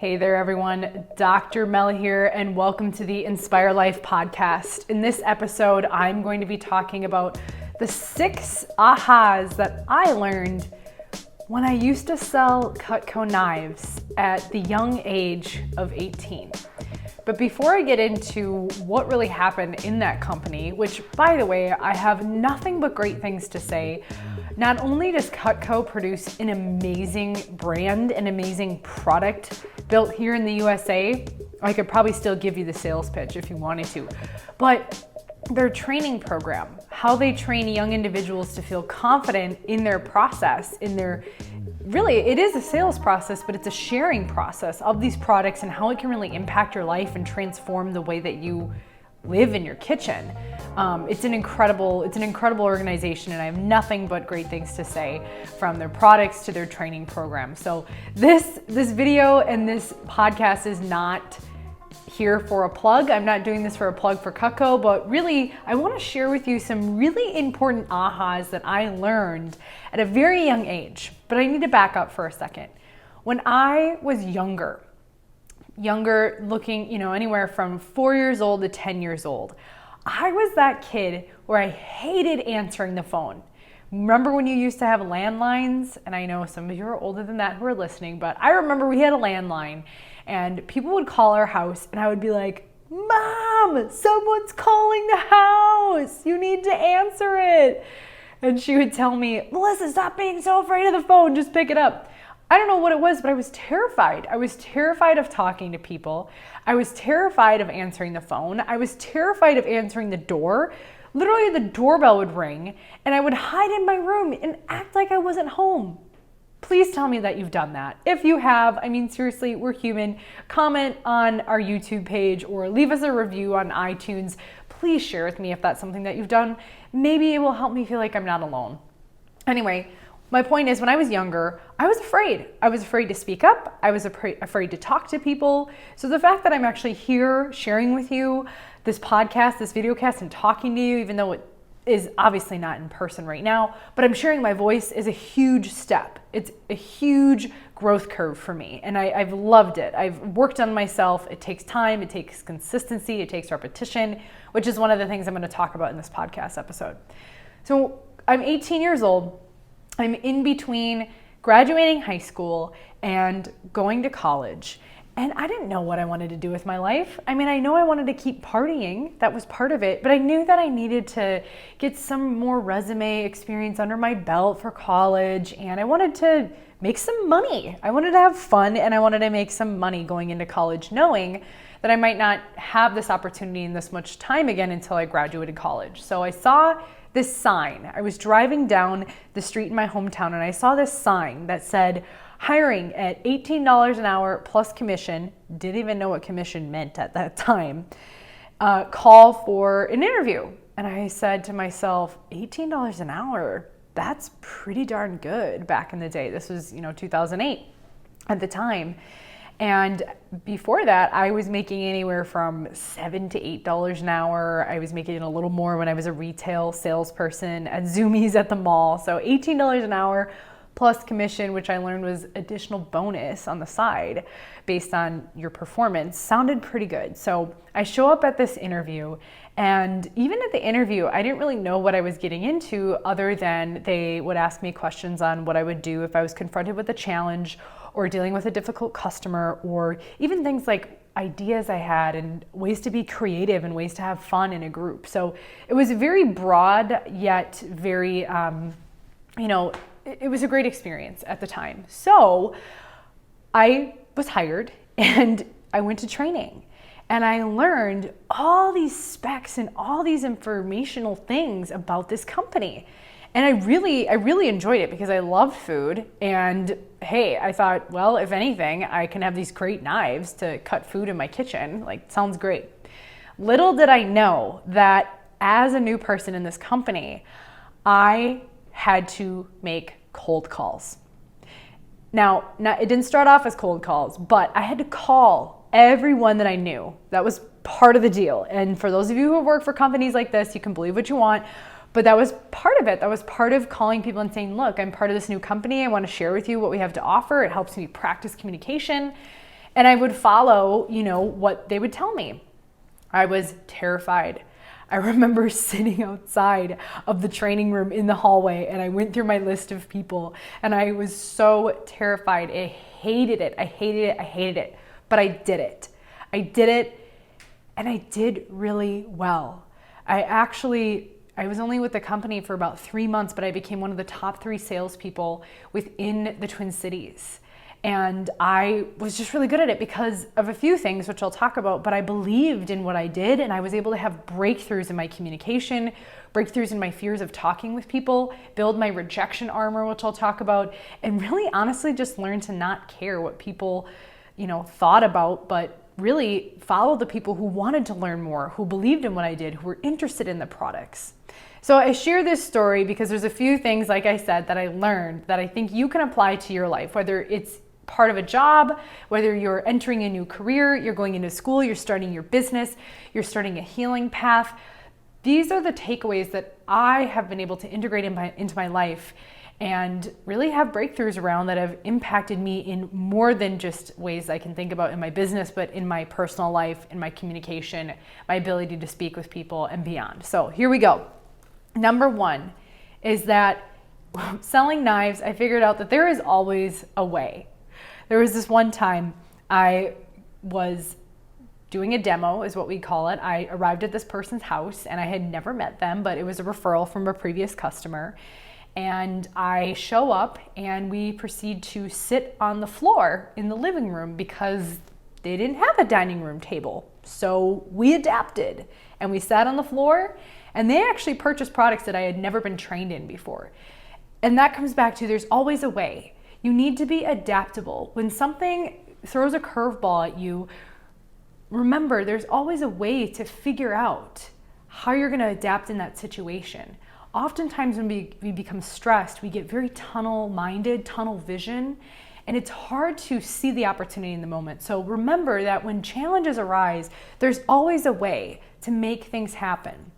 Hey there, everyone. Dr. Mel here, and welcome to the Inspire Life podcast. In this episode, I'm going to be talking about the 6 ahas that I learned when I used to sell Cutco knives at the young age of 18. But before I get into what really happened in that company, which, by the way, I have nothing but great things to say. Not only does Cutco produce an amazing brand, an amazing product built here in the USA, I could probably still give you the sales pitch if you wanted to, but their training program, how they train young individuals to feel confident in their process, really, it is a sales process, but it's a sharing process of these products and how it can really impact your life and transform the way that you live in your kitchen. It's an incredible organization, and I have nothing but great things to say, from their products to their training program. So this video and this podcast is not here for a plug. I'm not doing this for a plug for Cutco, but really I want to share with you some really important ahas that I learned at a very young age. But I need to back up for a second. When I was younger, looking, anywhere from 4 years old to 10 years old, I was that kid where I hated answering the phone. Remember when you used to have landlines? And I know some of you are older than that who are listening, but I remember we had a landline and people would call our house and I would be like, "Mom, someone's calling the house. You need to answer it." And she would tell me, "Melissa, stop being so afraid of the phone. Just pick it up." I don't know what it was, but I was terrified. I was terrified of talking to people. I was terrified of answering the phone. I was terrified of answering the door. Literally, the doorbell would ring and I would hide in my room and act like I wasn't home. Please tell me that you've done that. If you have, seriously, we're human. Comment on our YouTube page or leave us a review on iTunes. Please share with me if that's something that you've done. Maybe it will help me feel like I'm not alone. Anyway, my point is, when I was younger, I was afraid. I was afraid to speak up. I was afraid to talk to people. So the fact that I'm actually here sharing with you this podcast, this videocast, and talking to you, even though it is obviously not in person right now, but I'm sharing my voice, is a huge step. It's a huge growth curve for me, and I've loved it. I've worked on myself. It takes time. It takes consistency. It takes repetition, which is one of the things I'm going to talk about in this podcast episode. So I'm 18 years old. I'm in between graduating high school and going to college. And I didn't know what I wanted to do with my life. I know I wanted to keep partying. That was part of it. But I knew that I needed to get some more resume experience under my belt for college. And I wanted to make some money. I wanted to have fun, and I wanted to make some money going into college, knowing that I might not have this opportunity and this much time again until I graduated college. So I saw this sign. I was driving down the street in my hometown and I saw this sign that said, "Hiring at $18 an hour plus commission." Didn't even know what commission meant at that time. Call for an interview. And I said to myself, $18 an hour, that's pretty darn good back in the day. This was, 2008 at the time. And before that, I was making anywhere from $7 to $8 an hour. I was making a little more when I was a retail salesperson at Zumiez at the mall. So $18 an hour plus commission, which I learned was additional bonus on the side based on your performance, sounded pretty good. So I show up at this interview, and even at the interview, I didn't really know what I was getting into, other than they would ask me questions on what I would do if I was confronted with a challenge or dealing with a difficult customer, or even things like ideas I had and ways to be creative and ways to have fun in a group. So it was very broad, yet very, it was a great experience at the time. So I was hired and I went to training, and I learned all these specs and all these informational things about this company. And I really enjoyed it because I loved food. And hey, I thought, well, if anything, I can have these great knives to cut food in my kitchen. Sounds great. Little did I know that as a new person in this company, I had to make cold calls. Now, it didn't start off as cold calls, but I had to call everyone that I knew. That was part of the deal. And for those of you who have worked for companies like this, you can believe what you want, but that was part of it. That was part of calling people and saying, look, I'm part of this new company. I want to share with you what we have to offer. It helps me practice communication. And I would follow, what they would tell me. I was terrified. I remember sitting outside of the training room in the hallway, and I went through my list of people, and I was so terrified. I hated it. I hated it. I hated it. But I did it. I did it, and I did really well. I was only with the company for about 3 months, but I became one of the top 3 salespeople within the Twin Cities. And I was just really good at it because of a few things, which I'll talk about, but I believed in what I did, and I was able to have breakthroughs in my communication, breakthroughs in my fears of talking with people, build my rejection armor, which I'll talk about, and really honestly just learn to not care what people, thought about, but really follow the people who wanted to learn more, who believed in what I did, who were interested in the products. So I share this story because there's a few things, like I said, that I learned that I think you can apply to your life, whether it's part of a job, whether you're entering a new career, you're going into school, you're starting your business, you're starting a healing path. These are the takeaways that I have been able to integrate into my life and really have breakthroughs around that have impacted me in more than just ways I can think about in my business, but in my personal life, in my communication, my ability to speak with people and beyond. So here we go. Number 1 is that selling knives, I figured out that there is always a way. There was this one time I was doing a demo, is what we call it. I arrived at this person's house and I had never met them, but it was a referral from a previous customer. And I show up and we proceed to sit on the floor in the living room because they didn't have a dining room table. So we adapted and we sat on the floor, and they actually purchased products that I had never been trained in before. And that comes back to there's always a way. You need to be adaptable. When something throws a curveball at you, remember there's always a way to figure out how you're going to adapt in that situation. Oftentimes when we become stressed, we get very tunnel-minded, tunnel vision, and it's hard to see the opportunity in the moment. So remember that when challenges arise, there's always a way to make things happen.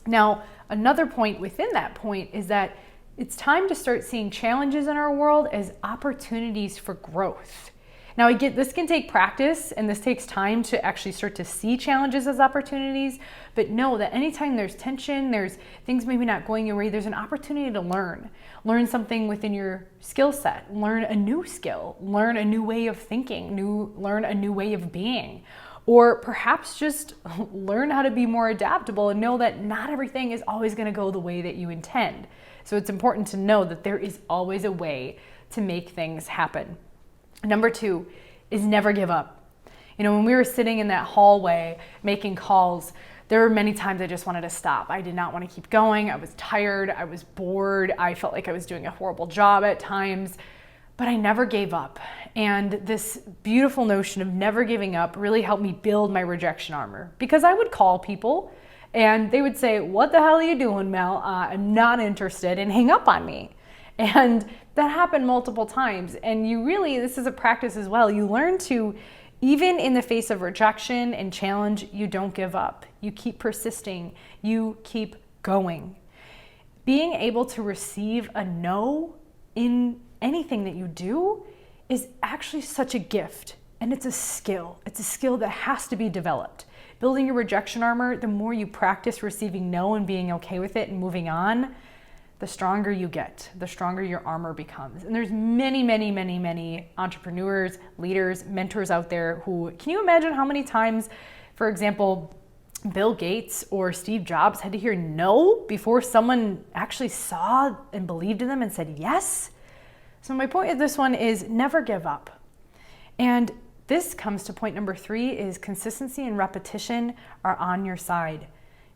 Now, another point within that point is that it's time to start seeing challenges in our world as opportunities for growth. Now, this can take practice, and this takes time to actually start to see challenges as opportunities, but know that anytime there's tension, there's things maybe not going your way, there's an opportunity to learn something within your skill set, learn a new skill, learn a new way of thinking, learn a new way of being, or perhaps just learn how to be more adaptable and know that not everything is always going to go the way that you intend. So it's important to know that there is always a way to make things happen. Number 2 is never give up. When we were sitting in that hallway making calls, there were many times I just wanted to stop. I did not want to keep going. I was tired. I was bored. I felt like I was doing a horrible job at times, but I never gave up. And this beautiful notion of never giving up really helped me build my rejection armor, because I would call people and they would say, "What the hell are you doing, Mel? I'm not interested," and hang up on me. And that happened multiple times. And this is a practice as well. You learn to, even in the face of rejection and challenge, you don't give up. You keep persisting. You keep going. Being able to receive a no in anything that you do is actually such a gift. And it's a skill. It's a skill that has to be developed. Building your rejection armor, the more you practice receiving no and being okay with it and moving on, the stronger you get, the stronger your armor becomes. And there's many, many, many, many entrepreneurs, leaders, mentors out there can you imagine how many times, for example, Bill Gates or Steve Jobs had to hear no before someone actually saw and believed in them and said yes? So my point of this one is never give up. And this comes to point number 3 is consistency and repetition are on your side.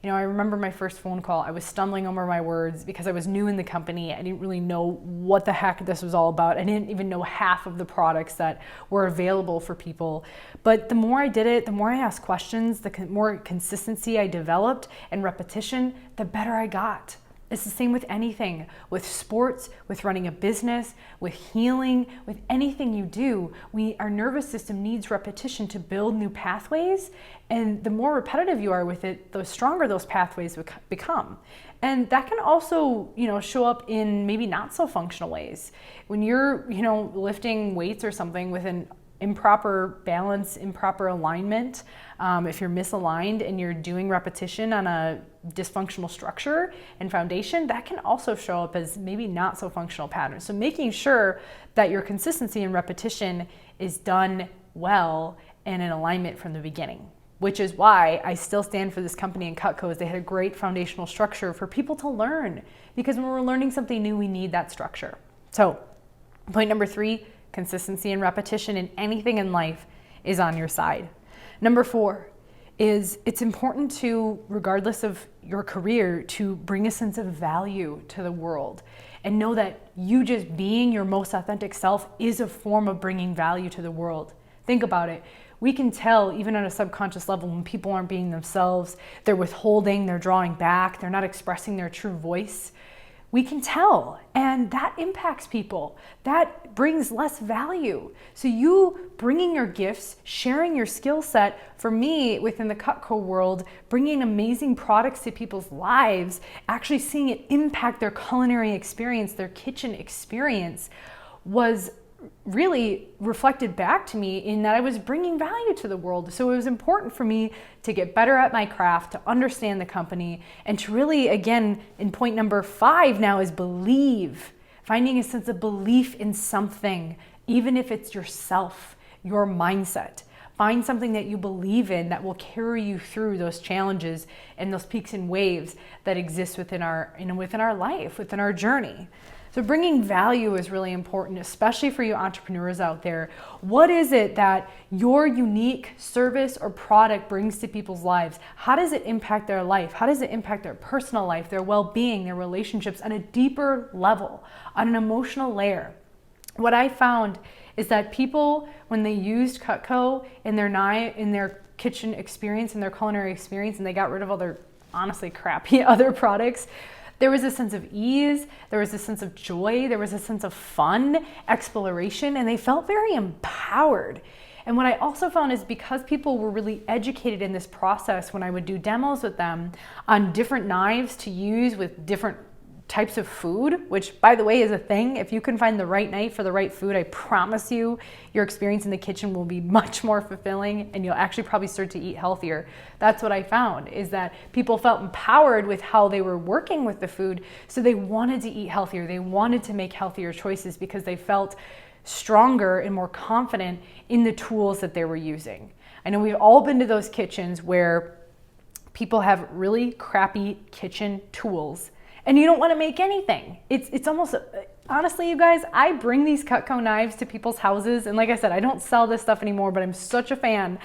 I remember my first phone call, I was stumbling over my words because I was new in the company. I didn't really know what the heck this was all about. I didn't even know half of the products that were available for people. But the more I did it, the more I asked questions, the more consistency I developed and repetition, the better I got. It's the same with anything, with sports, with running a business, with healing, with anything you do. Our nervous system needs repetition to build new pathways, and the more repetitive you are with it, the stronger those pathways become. And that can also, show up in maybe not so functional ways. When you're, lifting weights or something with an improper balance, improper alignment, if you're misaligned and you're doing repetition on a dysfunctional structure and foundation, that can also show up as maybe not so functional patterns. So making sure that your consistency and repetition is done well and in alignment from the beginning, which is why I still stand for this company in Cutco. They had a great foundational structure for people to learn, because when we're learning something new, we need that structure. So point number 3, consistency and repetition in anything in life is on your side. Number 4 is it's important to, regardless of your career, to bring a sense of value to the world and know that you just being your most authentic self is a form of bringing value to the world. Think about it. We can tell, even on a subconscious level, when people aren't being themselves, they're withholding, they're drawing back, they're not expressing their true voice. We can tell, and that impacts people. That brings less value. So you bringing your gifts, sharing your skill set, for me, within the Cutco world, bringing amazing products to people's lives, actually seeing it impact their culinary experience, their kitchen experience, was really reflected back to me in that I was bringing value to the world. So it was important for me to get better at my craft, to understand the company, and to really, again, in point number 5 now is believe. Finding a sense of belief in something, even if it's yourself, your mindset. Find something that you believe in that will carry you through those challenges and those peaks and waves that exist within our life, within our journey. So bringing value is really important, especially for you entrepreneurs out there. What is it that your unique service or product brings to people's lives? How does it impact their life? How does it impact their personal life, their well-being, their relationships on a deeper level, on an emotional layer? What I found is that people, when they used Cutco in their kitchen experience, in their culinary experience, and they got rid of all their honestly crappy other products, there was a sense of ease, there was a sense of joy, there was a sense of fun, exploration, and they felt very empowered. And what I also found is because people were really educated in this process, when I would do demos with them on different knives to use with different types of food, which by the way is a thing. If you can find the right knife for the right food, I promise you your experience in the kitchen will be much more fulfilling and you'll actually probably start to eat healthier. That's what I found, is that people felt empowered with how they were working with the food, so they wanted to eat healthier. They wanted to make healthier choices because they felt stronger and more confident in the tools that they were using. I know we've all been to those kitchens where people have really crappy kitchen tools and you don't want to make anything. It's almost, honestly, you guys, I bring these Cutco knives to people's houses. And like I said, I don't sell this stuff anymore, but I'm such a fan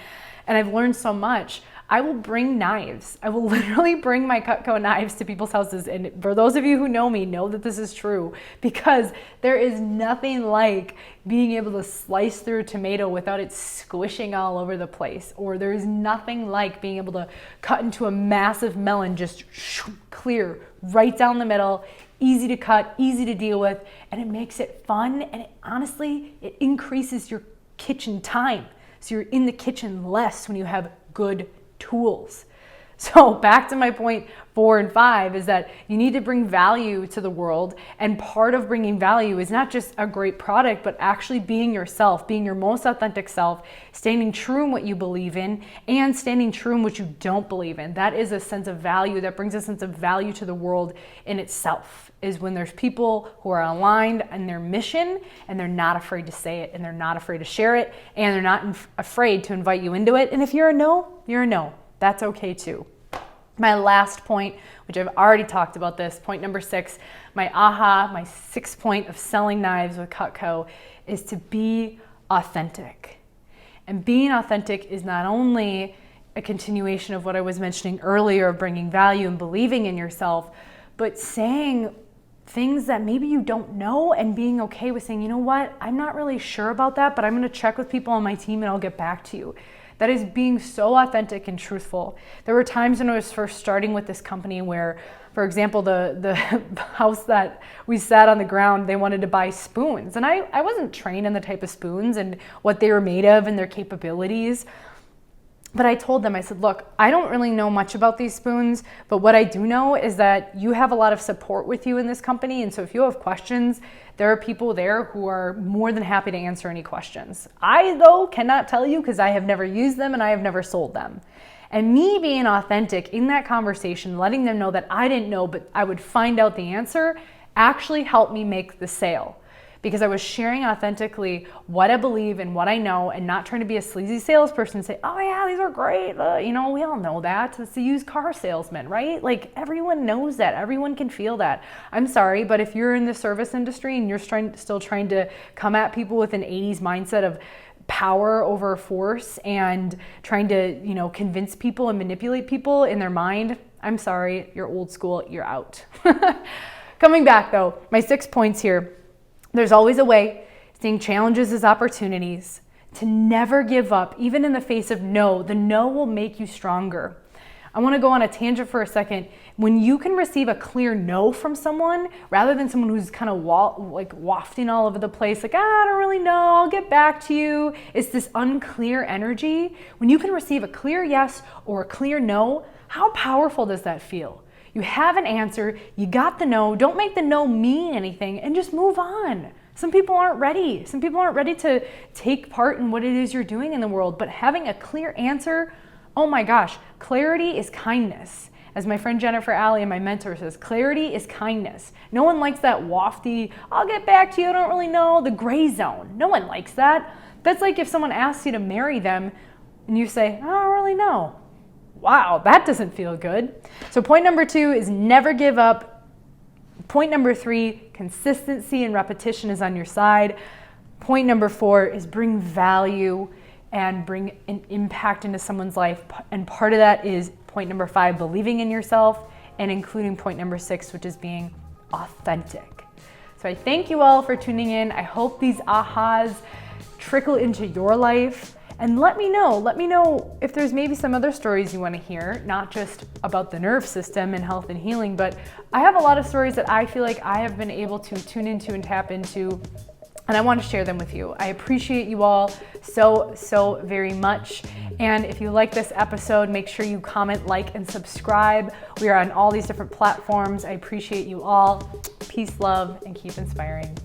and I've learned so much. I will bring knives. I will literally bring my Cutco knives to people's houses. And for those of you who know me, know that this is true, because there is nothing like being able to slice through a tomato without it squishing all over the place. Or there is nothing like being able to cut into a massive melon, just clear right down the middle, easy to cut, easy to deal with, and it makes it fun. And honestly, it increases your kitchen time. So you're in the kitchen less when you have good tools. So back to my point 4 and 5 is that you need to bring value to the world, and part of bringing value is not just a great product, but actually being yourself, being your most authentic self, standing true in what you believe in, and standing true in what you don't believe in. That is a sense of value, that brings a sense of value to the world in itself, is when there's people who are aligned in their mission and they're not afraid to say it, and they're not afraid to share it, and they're not afraid to invite you into it. And if you're a no, you're a no. That's okay too. My last point, which I've already talked about this, point number 6, my 6th point of selling knives with Cutco is to be authentic. And being authentic is not only a continuation of what I was mentioning earlier of bringing value and believing in yourself, but saying things that maybe you don't know and being okay with saying, you know what, I'm not really sure about that, but I'm going to check with people on my team and I'll get back to you. That is being so authentic and truthful. There were times when I was first starting with this company where, for example, the house that we sat on the ground, they wanted to buy spoons. And I wasn't trained in the type of spoons and what they were made of and their capabilities. But I told them, I said, look, I don't really know much about these spoons, but what I do know is that you have a lot of support with you in this company. And so if you have questions, there are people there who are more than happy to answer any questions. I, though, cannot tell you because I have never used them and I have never sold them. And me being authentic in that conversation, letting them know that I didn't know, but I would find out the answer, actually helped me make the sale. Because I was sharing authentically what I believe and what I know and not trying to be a sleazy salesperson and say, oh yeah, these are great. We all know that. It's the used car salesman, right? Like everyone knows that. Everyone can feel that. I'm sorry, but if you're in the service industry and you're still trying to come at people with an 80s mindset of power over force and trying to, convince people and manipulate people in their mind, I'm sorry, you're old school, you're out. Coming back though, my 6 points here. There's always a way, seeing challenges as opportunities, to never give up, even in the face of no. The no will make you stronger. I want to go on a tangent for a second. When you can receive a clear no from someone, rather than someone who's kind of wafting all over the place, like, I don't really know, I'll get back to you. It's this unclear energy. When you can receive a clear yes or a clear no, how powerful does that feel? You have an answer, you got the no, don't make the no mean anything, and just move on. Some people aren't ready. Some people aren't ready to take part in what it is you're doing in the world, but having a clear answer, oh my gosh, clarity is kindness. As my friend Jennifer Alley and my mentor says, clarity is kindness. No one likes that wafty, I'll get back to you, I don't really know, the gray zone. No one likes that. That's like if someone asks you to marry them and you say, I don't really know. Wow, that doesn't feel good. So point number 2 is never give up. Point number 3, consistency and repetition is on your side. Point number 4 is bring value and bring an impact into someone's life. And part of that is point number 5, believing in yourself, and including point number 6, which is being authentic. So I thank you all for tuning in. I hope these ahas trickle into your life. And let me know if there's maybe some other stories you want to hear, not just about the nerve system and health and healing, but I have a lot of stories that I feel like I have been able to tune into and tap into, and I want to share them with you. I appreciate you all so very much. And if you like this episode, make sure you comment, like, and subscribe. We are on all these different platforms. I appreciate you all. Peace, love, and keep inspiring.